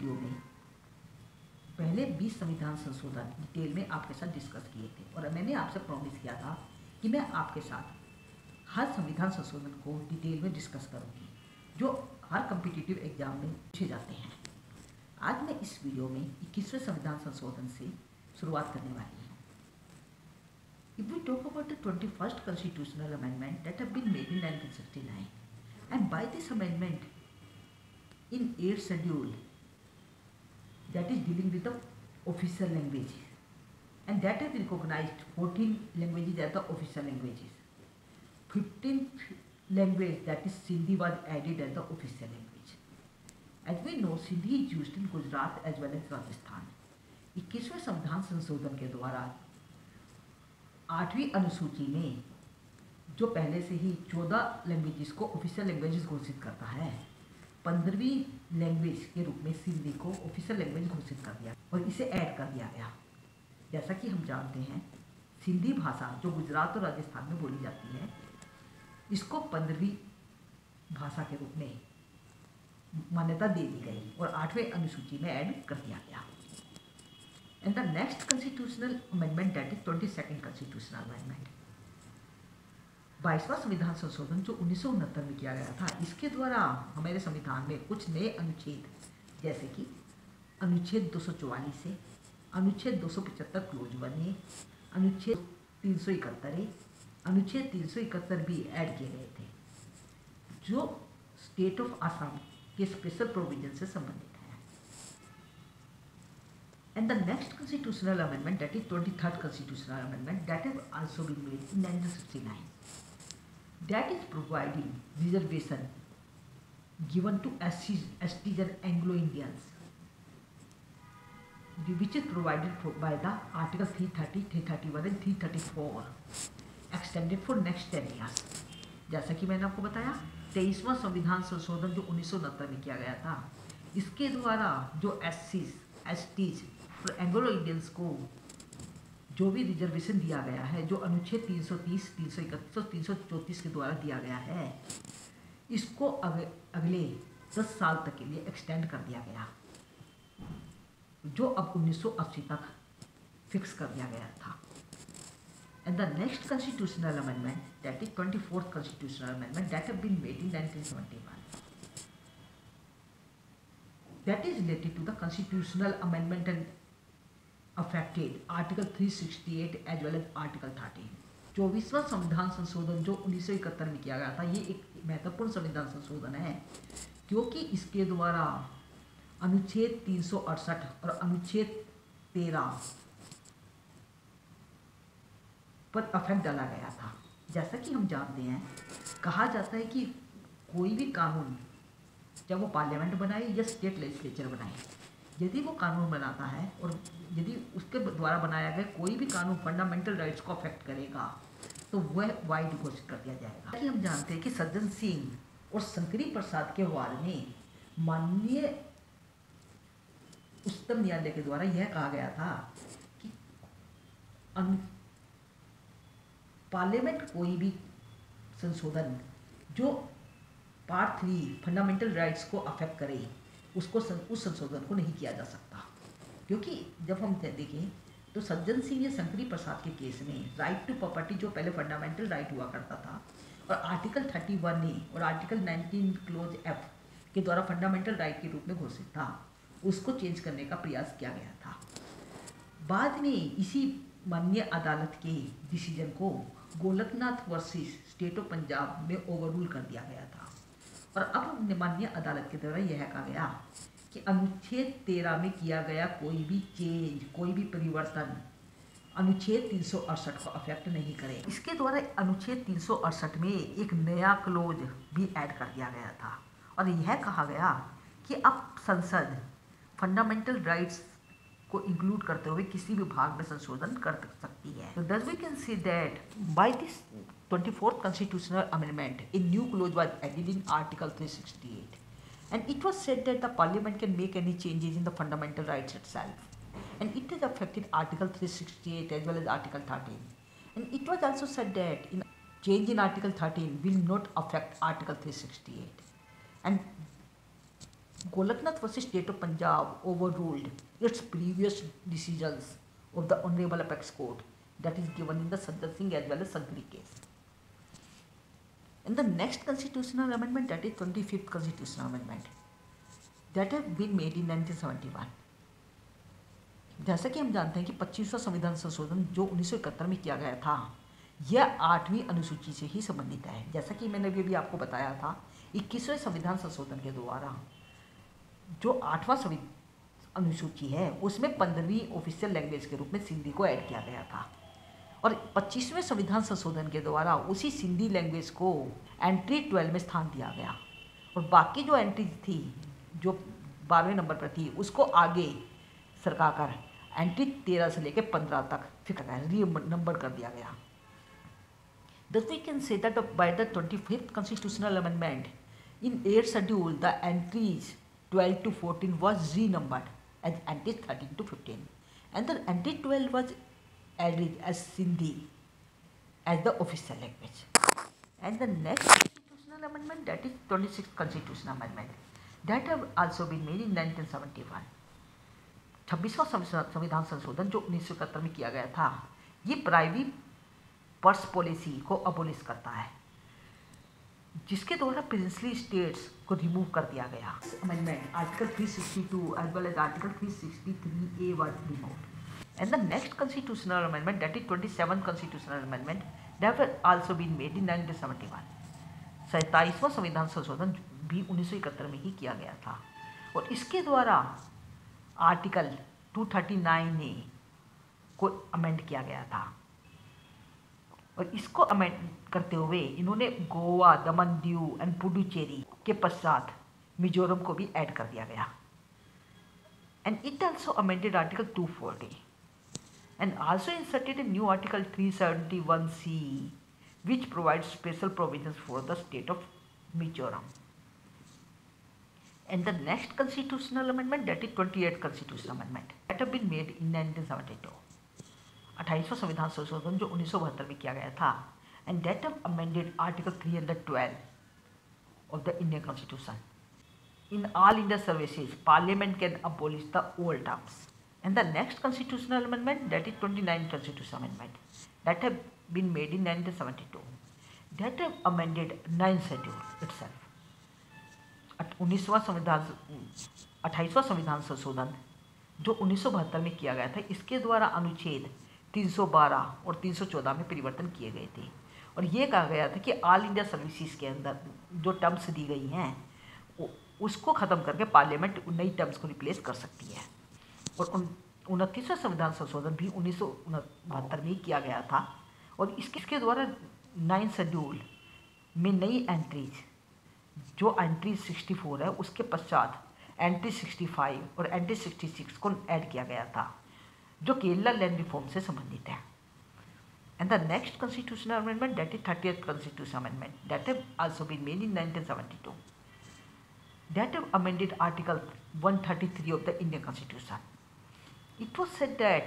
Video में पहले 20 संविधान संशोधन डिटेल में आपके साथ डिस्कस किए थे और मैंने आपसे प्रॉमिस किया था कि मैं आपके साथ हर संविधान संशोधन को डिटेल में डिस्कस करूंगी जो हर कॉम्पिटिटिव एग्जाम में पूछे जाते हैं। आज मैं इस वीडियो में 21वें संविधान संशोधन से शुरुआत करने वाली हूँ। If we talk about the 21st constitutional amendment that have been made in 1969, and by this amendment in 8th schedule that is dealing with the official language, and that has recognized 14 languages as the official languages. 15th language, that is Sindhi, was added as the official language. As we know, Sindhi is used in Gujarat as well as Rajasthan. 21वें संविधान संशोधन के द्वारा 8वीं अनुसूची में जो पहले से ही 14 लैंग्वेजेस को ऑफिशियल लैंग्वेजेस घोषित करता है, 15वीं लैंग्वेज के रूप में सिंधी को ऑफिशियल लैंग्वेज घोषित कर दिया और इसे ऐड कर दिया गया। जैसा कि हम जानते हैं, सिंधी भाषा जो गुजरात और राजस्थान में बोली जाती है, इसको 15वीं भाषा के रूप में मान्यता दे दी गई और 8वें अनुसूची में ऐड कर दिया गया। And the next constitutional amendment, that is 22nd constitutional amendment, 22वां संविधान संशोधन जो 1969 में किया गया था, इसके द्वारा हमारे संविधान में कुछ नए अनुच्छेद जैसे कि अनुच्छेद 244 से अनुच्छेद 275 क्लोज 1A, अनुच्छेद 371, अनुच्छेद 371 भी ऐड किए गए थे जो स्टेट ऑफ आसाम के स्पेशल प्रोविजन से संबंधित है। And the next constitutional amendment, that is 23rd constitutional amendment, that has also been made in 1969. That is providing reservation given to SCs, STs and Anglo-Indians, which is provided by the Article 330, 331 and 334, extended for next 10 years. जैसा कि मैंने आपको बताया, 23वां संविधान संशोधन जो 1969 में किया गया था, इसके द्वारा जो SCs, STs और एंग्लो इंडियंस को जो भी रिजर्वेशन दिया गया है, जो अनुच्छेद 330, 331 और 334 के द्वारा दिया गया है, इसको अगले 10 साल तक के लिए एक्सटेंड कर दिया गया, जो अब 1980 तक फिक्स कर दिया गया था। And the next constitutional amendment, that is 24th constitutional amendment, that have been made in 1971. That is related to the constitutional amendment and affected Article 368 as well as Article 13. 24वां संविधान संशोधन जो 1971 में किया गया था, ये एक महत्वपूर्ण संविधान संशोधन है क्योंकि इसके द्वारा अनुच्छेद 368 और अनुच्छेद 13 पर अफेक्ट डाला गया था। जैसा कि हम जानते हैं, कहा जाता है कि कोई भी कानून जब वो पार्लियामेंट बनाए या स्टेट लेजिस्लेचर बनाए, यदि वो कानून बनाता है और यदि उसके द्वारा बनाया गया कोई भी कानून फंडामेंटल राइट्स को अफेक्ट करेगा तो वह वाइड घोषित कर दिया जाएगा। कि हम जानते हैं कि सज्जन सिंह और शंकरी प्रसाद के वाद में माननीय उच्चतम न्यायालय के द्वारा यह कहा गया था कि पार्लियामेंट कोई भी संशोधन जो पार्ट 3 फंडामेंटल राइट्स को अफेक्ट करे उसको उस संशोधन को नहीं किया जा सकता। क्योंकि जब हम देखें तो सज्जन सिंह या शंकरी प्रसाद के केस में राइट टू प्रॉपर्टी जो पहले फंडामेंटल राइट हुआ करता था और आर्टिकल 31A और आर्टिकल 19 क्लोज F के द्वारा फंडामेंटल राइट के रूप में घोषित था, उसको चेंज करने का प्रयास किया गया था। बाद में इसी माननीय अदालत के डिसीजन को Golaknath versus state of Punjab में ओवररूल कर दिया गया था और अब माननीय अदालत के द्वारा यह कहा गया कि अनुच्छेद 13 में किया गया कोई भी चेंज, कोई भी परिवर्तन अनुच्छेद 368 को अफेक्ट नहीं करे। इसके द्वारा अनुच्छेद 368 में एक नया क्लोज भी ऐड कर दिया गया था और यह कहा गया कि अब संसद फंडामेंटल राइट्स को इंक्लूड करते हुए किसी भी भाग में संशोधन कर सकती है। So thus we can see that by this 24th constitutional amendment, a new clause was added in Article 368, and it was said that the Parliament can make any changes in the fundamental rights itself, and it has affected Article 368 as well as Article 13, and it was also said that in change in Article 13 will not affect Article 368, and Golaknath versus State of Punjab overruled its previous decisions of the Honorable Apex Court, that is given in the Sajjan Singh as well as Sanghvi case. And the next constitutional amendment, that is 25th constitutional amendment, that have been made in 1971. जैसा कि हम जानते हैं कि 25वां संविधान संशोधन जो 1971 में किया गया था, यह 8वीं अनुसूची से ही संबंधित है। जैसा कि मैंने अभी आपको बताया था, 21वें संविधान संशोधन के द्वारा जो 8वां अनुसूची है उसमें 15वीं ऑफिशियल लैंग्वेज के रूप में सिंधी को ऐड किया गया था, और 25वें संविधान संशोधन के द्वारा उसी सिंधी लैंग्वेज को एंट्री 12 में स्थान दिया गया, और बाकी जो एंट्री थी जो 12वें नंबर पर थी उसको आगे सरका कर एंट्री 13 से लेकर 15 तक री नंबर कर दिया गया। Thus we can say that by the 25th constitutional amendment, in 8th schedule, the entries 12 to 14 was renumbered as entries 13 to 15, and the entry 12 was added as Sindhi as the official language. And the next constitutional amendment, that is 26th constitutional amendment, that have also been made in 1971. 26वां संविधान संशोधन जो 1971 में किया गया था, ये private purse policy को abolish करता है, जिसके द्वारा प्रिंसली स्टेट्स को रिमूव कर दिया गया। Amendment article 362 as well as article 363A was removed, and the next constitutional amendment, that is 27th constitutional amendment, that have also been made in 1971। 27वां संविधान संशोधन भी 1971 में ही किया गया था, और इसके द्वारा आर्टिकल 239A को अमेंड किया गया था, और इसको अमेंड करते हुए इन्होंने गोवा, दमन, दीव एंड पुडुचेरी के पश्चात मिजोरम को भी ऐड कर दिया गया। And it also amended article 240 and also inserted a new article 371C which provides special provisions for the state of Mizoram. And the next constitutional amendment, that is 28th constitutional amendment, that have been made in 1972. 28वां संविधान संशोधन जो 1972 में किया गया था, and that have amended article 312 of the Indian constitution. In all India services parliament can abolish the old terms. And the next constitutional amendment, that is 29th constitutional amendment, that have been made in 1972, that have amended 9th schedule itself. 28वां संविधान संशोधन जो 1972 में किया गया था, इसके द्वारा अनुच्छेद 312 और 314 में परिवर्तन किए गए थे, और ये कहा गया था कि ऑल इंडिया सर्विसेज के अंदर जो टर्म्स दी गई हैं उसको ख़त्म करके पार्लियामेंट नई टर्म्स को रिप्लेस कर सकती है। और 29वां संविधान संशोधन भी 1972 में ही किया गया था, और इसके द्वारा 9th शेड्यूल में नई एंट्रीज जो एंट्री 64 है उसके पश्चात एंट्री 65 और एंट्री 66 को ऐड किया गया था, जो केरला लैंड रिफॉर्म से संबंधित है। And the next constitutional amendment, that is 30th constitutional amendment, that have also been made in 1972, that have amended article 133 of the Indian Constitution. It was said that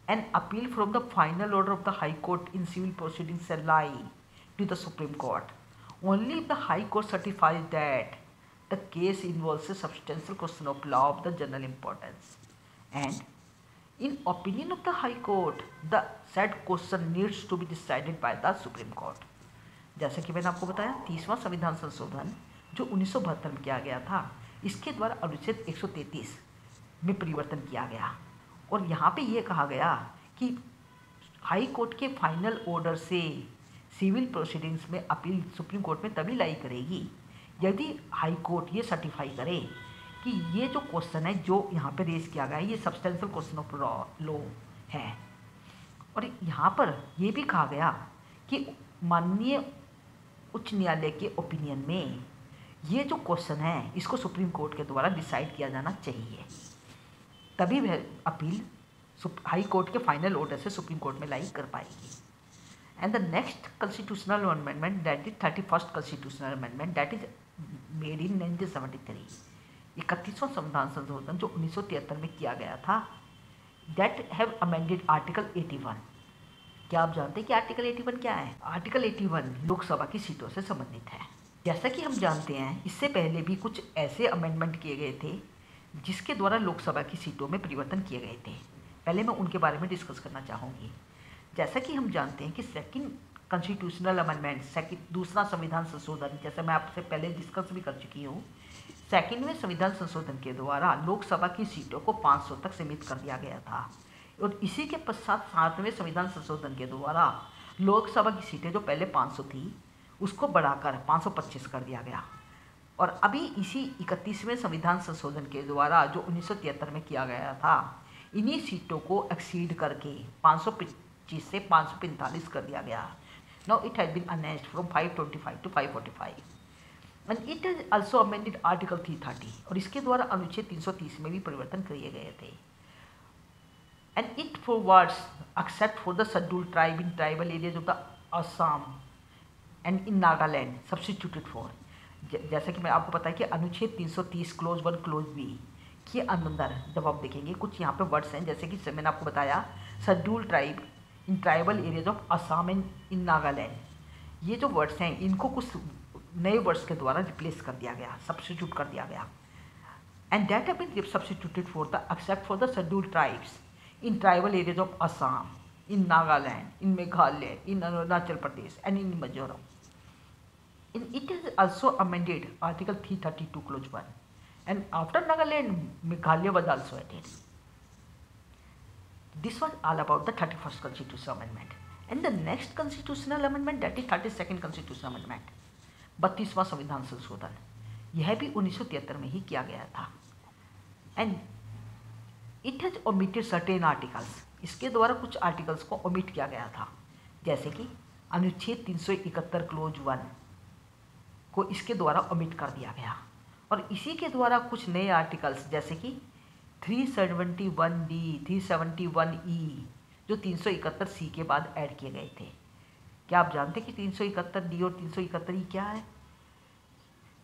an appeal from the final order of the High Court in civil proceedings shall lie to the Supreme Court only if the High Court certifies that the case involves a substantial question of law of the general importance, and in opinion of the High Court, the said question needs to be decided by the Supreme Court. जैसा कि मैंने आपको बताया, 30वां संविधान संशोधन जो 1972 में किया गया था, इसके द्वारा अनुच्छेद 133 में परिवर्तन किया गया, और यहाँ पे ये कहा गया कि हाई कोर्ट के फाइनल ऑर्डर से सिविल प्रोसीडिंग्स में अपील सुप्रीम कोर्ट में तभी लाई करेगी यदि हाई कोर्ट ये सर्टिफाई करे कि ये जो क्वेश्चन है जो यहाँ पे रेज किया गया है ये सब्सटेंशियल क्वेश्चन ऑफ लॉ है। और यहाँ पर ये भी कहा गया कि माननीय उच्च न्यायालय के ओपिनियन में ये जो क्वेश्चन है इसको सुप्रीम कोर्ट के द्वारा डिसाइड किया जाना चाहिए, तभी वह अपील हाई कोर्ट के फाइनल ऑर्डर से सुप्रीम कोर्ट में लाई कर पाएगी। And the next constitutional amendment, that is 31st constitutional amendment, that is made in 1973। 31वां संविधान संशोधन जो 1973 में किया गया था, दैट हैव अमेंडेड आर्टिकल 81। क्या आप जानते हैं कि आर्टिकल 81 क्या है? आर्टिकल 81 लोकसभा की सीटों से संबंधित है। जैसा कि हम जानते हैं, इससे पहले भी कुछ ऐसे अमेंडमेंट किए गए थे जिसके द्वारा लोकसभा की सीटों में परिवर्तन किए गए थे। पहले मैं उनके बारे में डिस्कस करना चाहूँगी। जैसा कि हम जानते हैं कि सेकंड कॉन्स्टिट्यूशनल अमेंडमेंट, दूसरा संविधान संशोधन, जैसे मैं आपसे पहले डिस्कस भी कर चुकी हूँ, सेकंडवें संविधान संशोधन के द्वारा लोकसभा की सीटों को 500 तक सीमित कर दिया गया था। और इसी के पश्चात सातवें संविधान संशोधन के द्वारा लोकसभा की सीटें जो पहले 500 थी उसको बढ़ाकर 525 कर दिया गया। और अभी इसी 31वें संविधान संशोधन के द्वारा जो 1973 में किया गया था, इन्हीं सीटों को एक्सीड करके 525 से 545 कर दिया गया। Now it has been enhanced from 525 to 545 and it has also amended article 330, और इसके द्वारा अनुच्छेद 330 में भी परिवर्तन किए गए थे। And it forwards accept for the scheduled tribe in tribal areas of the Assam and in Nagaland substituted for, जैसा कि मैं आपको पता है कि अनुच्छेद 330 क्लोज 1 क्लोज बी के अंदर जब आप देखेंगे कुछ यहाँ पे वर्ड्स हैं, जैसे कि मैंने आपको बताया scheduled tribe in tribal areas of Assam and in Nagaland, ये जो वर्ड्स हैं इनको कुछ नए वर्ड्स के द्वारा रिप्लेस कर दिया गया, सब्स्टिट्यूट कर दिया गया। And that have been substituted for the except for the scheduled tribes in tribal areas of Assam, in Nagaland, in Meghalaya, in Arunachal Pradesh, and in Mizoram. It has also amended Article 332 Clause 1, and after Nagaland, Meghalaya was also added. This was all about the 31st Constitutional Amendment. And the next Constitutional Amendment, that is 32nd Constitutional Amendment, 32वां संविधान संशोधन, यह भी 1973 में ही किया गया था। And it has omitted certain articles, इसके द्वारा कुछ आर्टिकल्स को ओमिट किया गया था, जैसे कि अनुच्छेद 371 क्लोज 1 को इसके द्वारा ओमिट कर दिया गया। और इसी के द्वारा कुछ नए आर्टिकल्स जैसे कि 371D, 371E जो 371C के बाद ऐड किए गए थे। क्या आप जानते हैं कि 371D और 371E क्या है?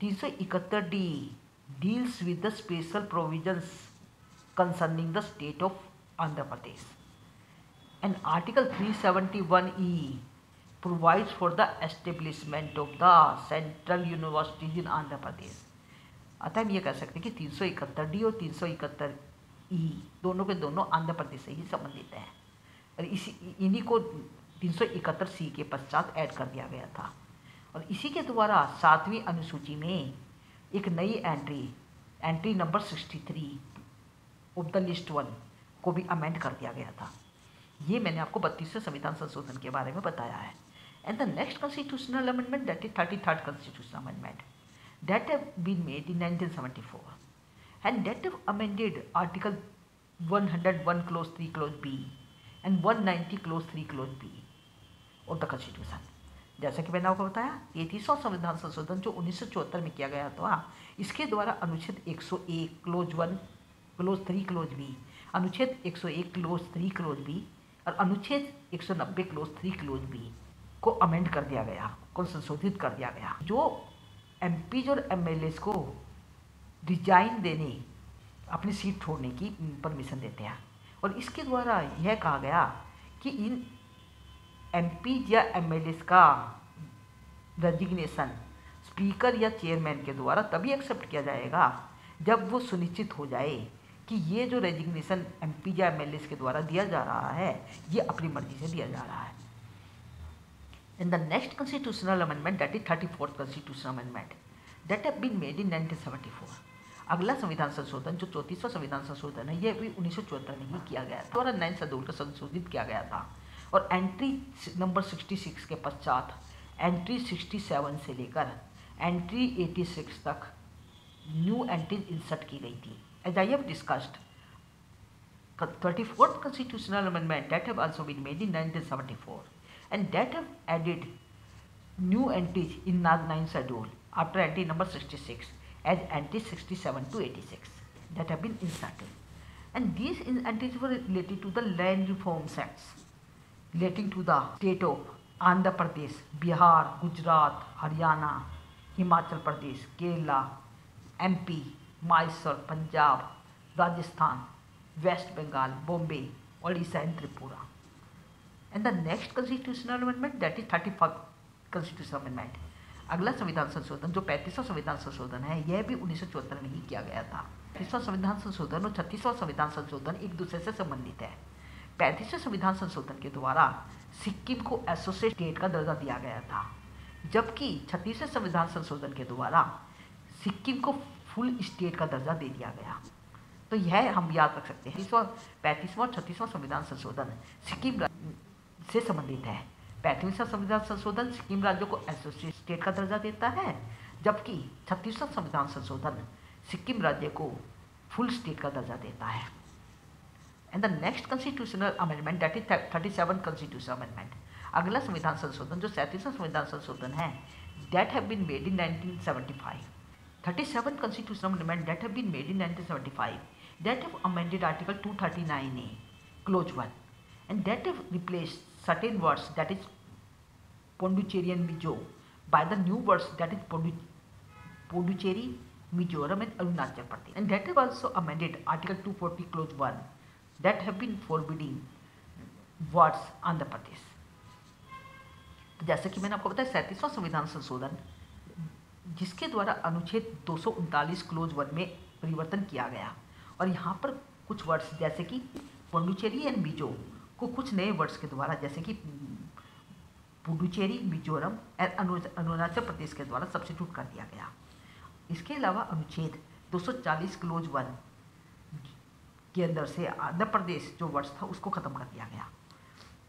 371D deals with the special provisions concerning the state of Andhra Pradesh, and Article 371E provides for the establishment of the central universities in Andhra Pradesh। अतः हम ये कह सकते हैं कि 371D और 371E दोनों के दोनों आंध्र प्रदेश से ही संबंधित हैं, और इन्हीं को 371C के पश्चात ऐड कर दिया गया था। और इसी के द्वारा 7वीं अनुसूची में एक नई entry number 63 of the list 1 को भी अमेंड कर दिया गया था। ये मैंने आपको 32वें संविधान संशोधन के बारे में बताया है। And the next constitutional amendment, that is 33rd constitutional amendment, that have been made in 1974 and that have amended article 101 clause 3 clause B and 190 clause 3 clause B of the constitution. जैसा कि मैंने आपको बताया, 33वां संविधान संशोधन जो 1974 में किया गया था, इसके द्वारा अनुच्छेद 101 क्लोज 1 क्लोज 3 क्लोज बी, अनुच्छेद 101 क्लोज 3 क्लोज बी और अनुच्छेद 190 क्लोज 3 क्लोज बी को अमेंड कर दिया गया, को संशोधित कर दिया गया, जो एमपीज और एमएलएस को रिजाइन देने, अपनी सीट छोड़ने की परमिशन देते हैं। और इसके द्वारा यह कहा गया कि इन एमपीज या एमएलएस का रेजिग्नेशन स्पीकर या चेयरमैन के द्वारा तभी एक्सेप्ट किया जाएगा जब वो सुनिश्चित हो जाए कि ये जो रेजिग्नेशन एमपी या एमएलए के द्वारा दिया जा रहा है ये अपनी मर्जी से दिया जा रहा है। In the next constitutional amendment, that is 34th constitutional amendment, that have been made in 1974। अगला संविधान संशोधन जो 34वां संविधान संशोधन है, यह भी 1974 में ही किया गया था और 9 शेड्यूल को संशोधित किया गया था। और एंट्री नंबर 66 के पश्चात एंट्री 67 से लेकर एंट्री 86 तक न्यू एंट्रीज इंसर्ट की गई थी। As I have discussed, 34th constitutional amendment that have also been made in 1974 and that have added new entries in 9th schedule after entry number 66 as entries 67 to 86 that have been inserted. And these entries were related to the land reforms acts relating to the state of Andhra Pradesh, Bihar, Gujarat, Haryana, Himachal Pradesh, Kerala, MP, Mysore, Punjab, Rajasthan, West Bengal, Bombay, Odisha and Tripura. And the next constitutional amendment, that is 35th constitutional amendment. अगला संविधान संशोधन जो 35वां संविधान संशोधन है, यह भी 1974 में ही किया गया था। 35वां संविधान संशोधन और 36वां संविधान संशोधन एक दूसरे से संबंधित है। 35वें संविधान संशोधन के द्वारा सिक्किम को एसोसिएट स्टेट का दर्जा दिया गया था, जबकि 36वें संविधान संशोधन के द्वारा सिक्किम को फुल स्टेट का दर्जा दे दिया गया। तो यह हम याद रख सकते हैं। 35वां और 36वां संविधान संशोधन सिक्किम से संबंधित है। 35वां संविधान संशोधन सिक्किम राज्य को एसोसिएट स्टेट का दर्जा देता है, जबकि 36वां संविधान संशोधन सिक्किम राज्य को फुल स्टेट का दर्जा देता है। And the next constitutional amendment that is 37 constitutional amendment, अगला संविधान संशोधन जो 37वां संविधान संशोधन है, that have been made in 1975। 37 constitutional amendment that have been made in 1975 that have amended Article 239A Clause 1 and that have replaced certain words that is Pondicherry and Mizo by the new words that is Pondicherry, Mizoram and Arunachal Pradesh, and that have also amended Article 240 Clause 1 that have been forbidding words Andhra Pradesh। तो जैसे कि मैंने आपको बताया 37वां संविधान संशोधन जिसके द्वारा अनुच्छेद 239 क्लोज 1 में परिवर्तन किया गया, और यहाँ पर कुछ वर्ड्स जैसे कि पुडुचेरी एंड मिजो को कुछ नए वर्ड्स के द्वारा जैसे कि पुडुचेरी, मिजोरम एंड अरुणाचल प्रदेश के द्वारा सब्स्टिट्यूट कर दिया गया। इसके अलावा अनुच्छेद 240 क्लोज 1 के अंदर से आंध्र प्रदेश जो वर्ड्स था उसको खत्म कर दिया गया।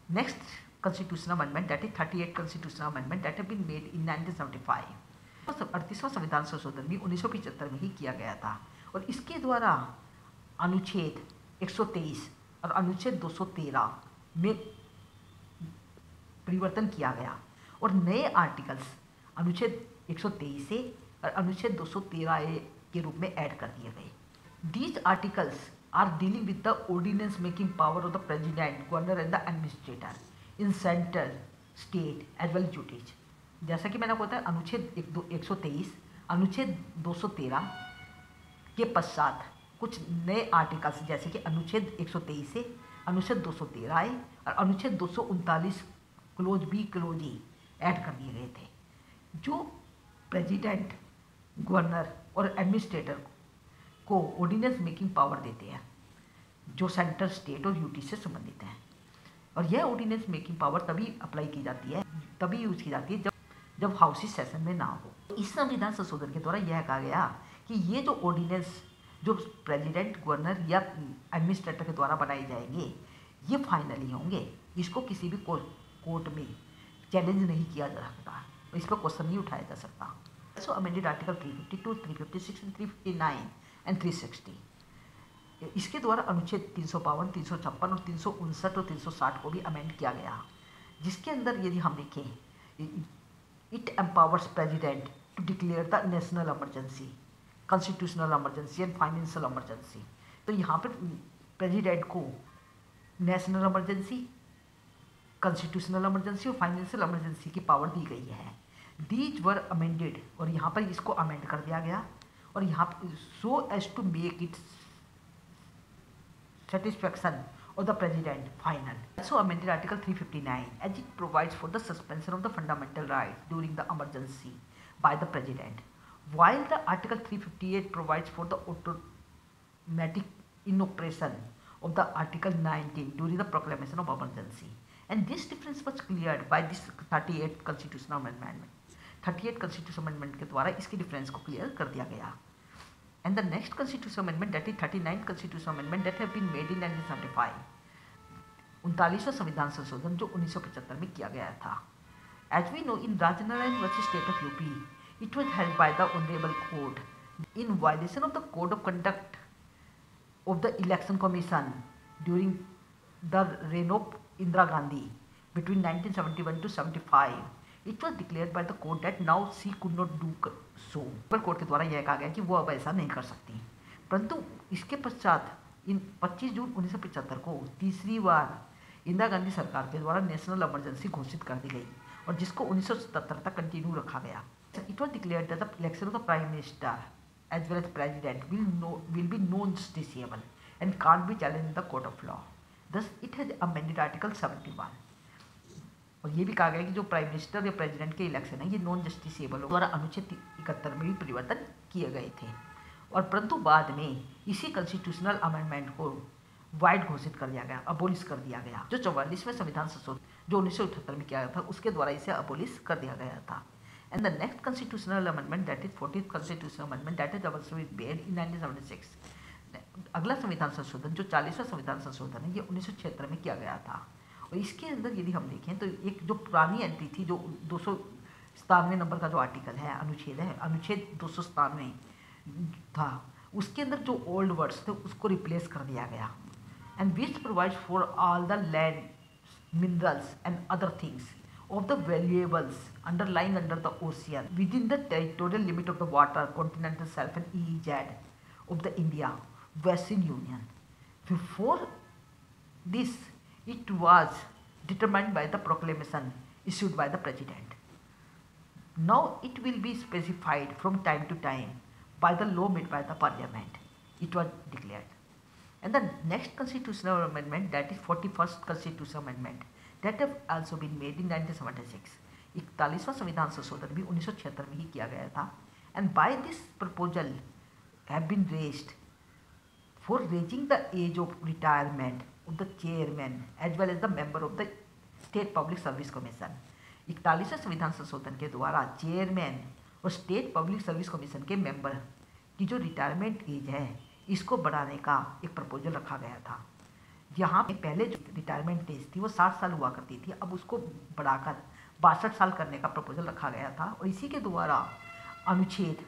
Next constitutional amendment that is 38 constitutional amendment that have been made in 1975। 38वां संविधान संशोधन भी 1975 में ही किया गया था, और इसके द्वारा अनुच्छेद 123 और अनुच्छेद 213 में परिवर्तन किया गया और नए आर्टिकल्स अनुच्छेद 123 से और अनुच्छेद 213A के रूप में ऐड कर दिए गए। These articles are dealing with the ordinance making power of the president, governor and the administrator in central, state as well UTs. जैसा कि मैंने आपको बताया अनुच्छेद 123, अनुच्छेद 213 के पश्चात कुछ नए आर्टिकल्स जैसे कि अनुच्छेद 123 से अनुच्छेद 213 आए और अनुच्छेद 239 close be close E add कर दिए गए थे, जो प्रेसिडेंट, गवर्नर और एडमिनिस्ट्रेटर को ऑर्डिनेंस मेकिंग पावर देते हैं जो सेंट्रल, स्टेट और यूटी से संबंधित हैं। और यह ऑर्डिनेंस मेकिंग पावर तभी अप्लाई की जाती है, तभी यूज की जाती है जब हाउस सेशन में ना हो। इस संविधान संशोधन के द्वारा यह कहा गया कि ये जो ऑर्डिनेंस जो प्रेसिडेंट, गवर्नर या एडमिनिस्ट्रेटर के द्वारा बनाए जाएंगे ये फाइनली होंगे, इसको किसी भी कोर्ट में चैलेंज नहीं किया जा सकता, इस पर क्वेश्चन नहीं उठाया जा सकता। सो अमेंडेड आर्टिकल 352, 356 एंड 359 एंड 360। इसके द्वारा अनुच्छेद 352, 356 और 359 और 360 को भी अमेंड किया गया, जिसके अंदर यदि हम देखें it empowers president to declare the national emergency, constitutional emergency and financial emergency। तो यहाँ पर प्रेसिडेंट को नेशनल इमरजेंसी, कॉन्स्टिट्यूशनल इमरजेंसी और फाइनेंशियल इमरजेंसी की पावर दी गई है। दीज वर अमेंडेड, और यहाँ पर इसको अमेंड कर दिया गया और यहाँ पर so as to make it satisfaction of the president final। Also amended Article 359 as it provides for the suspension of the fundamental rights during the emergency by the president, while the Article 358 provides for the automatic inoperation of the Article 19 during the proclamation of emergency, and this difference was cleared by this 38 constitutional amendment। 38 constitutional amendment के द्वारा इसके difference को clear कर दिया गया। And the next constitutional amendment that is 39th constitutional amendment that have been made in 1975, 39वां संविधान संशोधन जो 1975 में किया गया था। As we know in Rajnarayan versus State of UP, it was held by the Honorable Court in violation of the Code of Conduct of the Election Commission during the reign of Indira Gandhi between 1971 to 75। It was declared by the court that now she could not do so। Court के द्वारा यह कहा गया कि वो अब ऐसा नहीं कर सकती, परंतु इसके पश्चात इन 25 जून 1975 को तीसरी बार इंदिरा गांधी सरकार के द्वारा नेशनल इमरजेंसी घोषित कर दी गई और जिसको 1977 तक कंटिन्यू रखा गया। It was declared that the election of the prime minister as well as president will be non justiciable and can't be challenged in the court of law। Thus it has amended Article 71। और ये भी कहा गया है कि जो prime minister या president के इलेक्शन है ये नॉन जस्टिसेबल द्वारा अनुच्छेद 71 में भी परिवर्तन किए गए थे। और परंतु बाद में इसी कॉन्स्टिट्यूशनल अमेंडमेंट को वाइड घोषित कर दिया गया, अबोलिश कर दिया गया। जो 44वें संविधान संशोधन जो 1978 में किया गया था उसके द्वारा इसे अबोलिश कर दिया गया था। And the next constitutional amendment that is 40th constitutional amendment that is also made in 1976। अगला संविधान संशोधन जो 40वां संविधान संशोधन है ये 1976 में किया गया था। और इसके अंदर यदि हम देखें तो एक जो पुरानी एंट्री थी जो 297 नंबर का जो आर्टिकल है, अनुच्छेद 297 था, उसके अंदर जो ओल्ड वर्ड्स थे उसको रिप्लेस कर दिया गया। And which provides for all the land, minerals and other things of the valuables underlying under the ocean within the territorial limit of the water, continental shelf and EEZ of the India Western Union. Before this, it was determined by the proclamation issued by the President. Now it will be specified from time to time by the law made by the Parliament. It was declared. And the next constitutional amendment, that is 41st constitutional amendment, that have also been made in 1976. 41वां संविधान संशोधन भी 1976 में ही किया गया था। And by this proposal have been raised for raising the age of retirement of the chairman as well as the member of the state public service commission. 41वें संविधान संशोधन के द्वारा चेयरमैन और स्टेट पब्लिक सर्विस कमीशन के member की जो retirement age है इसको बढ़ाने का एक प्रपोजल रखा गया था। यहाँ पे पहले जो रिटायरमेंट एज थी वो 60 साल हुआ करती थी, अब उसको बढ़ाकर 62 साल करने का प्रपोजल रखा गया था। और इसी के द्वारा अनुच्छेद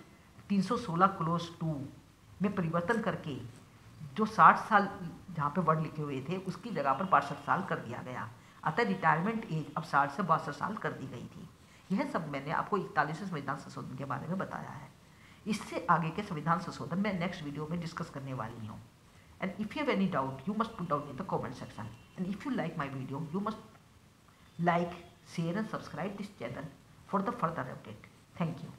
316 क्लोज 2 में परिवर्तन करके जो 60 साल जहाँ पे वर्ड लिखे हुए थे उसकी जगह पर 62 साल कर दिया गया। अतः रिटायरमेंट एज अब 60 से 62 साल कर दी गई थी। यह सब मैंने आपको 41वें संविधान संशोधन के बारे में बताया है। इससे आगे के संविधान संशोधन मैं नेक्स्ट वीडियो में डिस्कस करने वाली हूँ। And if you have any doubt, you must put down in the comment section. And if you like my video, you must like, share and subscribe this channel for the further update. Thank you.